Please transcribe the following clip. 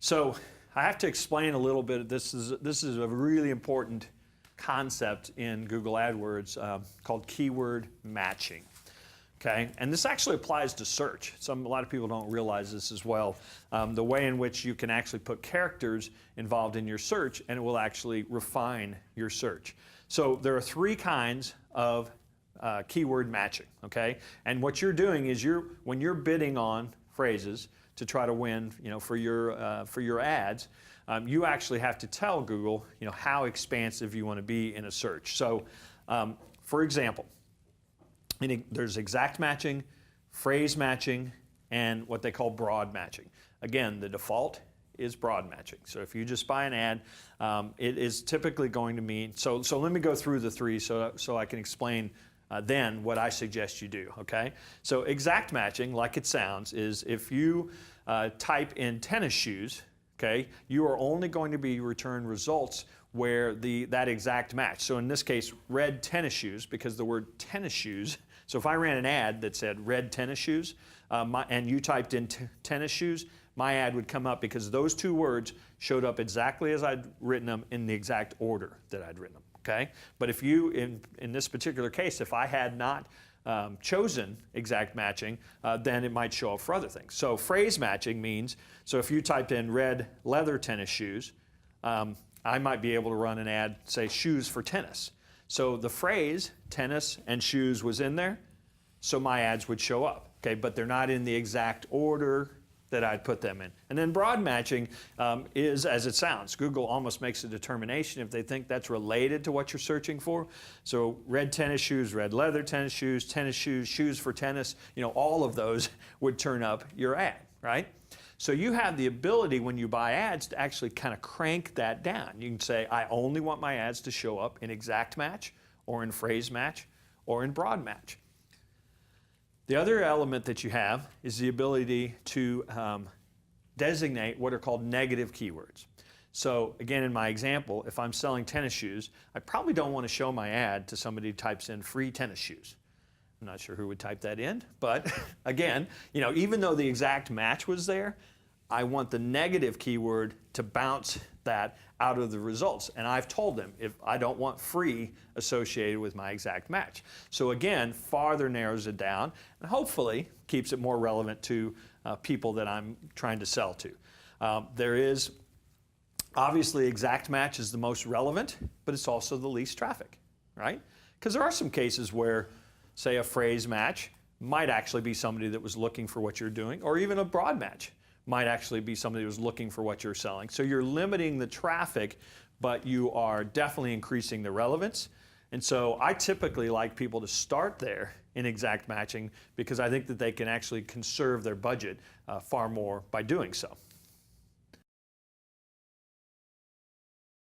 So I have to explain a little bit. This is a really important concept in Google AdWords called keyword matching. Okay, and this actually applies to search. A lot of people don't realize this as well. The way in which you can actually put characters involved in your search, and it will actually refine your search. So there are three kinds of keyword matching. Okay, and what you're doing is when you're bidding on phrases to try to win, for your ads, you actually have to tell Google, how expansive you want to be in a search. So, for example, there's exact matching, phrase matching, and what they call broad matching. Again, the default is broad matching. So if you just buy an ad, it is typically going to mean, so let me go through the three so I can explain then what I suggest you do, okay? So exact matching, like it sounds, is if you type in tennis shoes, okay, you are only going to be returned results where that exact match. So in this case, red tennis shoes, because the word tennis shoes, so if I ran an ad that said red tennis shoes, and you typed in tennis shoes, my ad would come up because those two words showed up exactly as I'd written them in the exact order that I'd written them, okay? But if you, in this particular case, if I had not chosen exact matching, then it might show up for other things. So phrase matching means, so if you typed in red leather tennis shoes, I might be able to run an ad, say shoes for tennis. So the phrase tennis and shoes was in there, so my ads would show up, okay? But they're not in the exact order that I'd put them in. And then broad matching is as it sounds. Google almost makes a determination if they think that's related to what you're searching for. So red tennis shoes, red leather tennis shoes, shoes for tennis, all of those would turn up your ad, right? So you have the ability when you buy ads to actually kind of crank that down. You can say, I only want my ads to show up in exact match, or in phrase match, or in broad match. The other element that you have is the ability to designate what are called negative keywords. So again, in my example, if I'm selling tennis shoes, I probably don't want to show my ad to somebody who types in free tennis shoes. I'm not sure who would type that in, but again, even though the exact match was there, I want the negative keyword to bounce that out of the results. And I've told them if I don't want free associated with my exact match. So again, farther narrows it down and hopefully keeps it more relevant to people that I'm trying to sell to. There is obviously exact match is the most relevant, but it's also the least traffic, right? Because there are some cases where, say, a phrase match might actually be somebody that was looking for what you're doing, or even a broad match might actually be somebody who was looking for what you're selling. So you're limiting the traffic, but you are definitely increasing the relevance. And so I typically like people to start there in exact matching because I think that they can actually conserve their budget far more by doing so.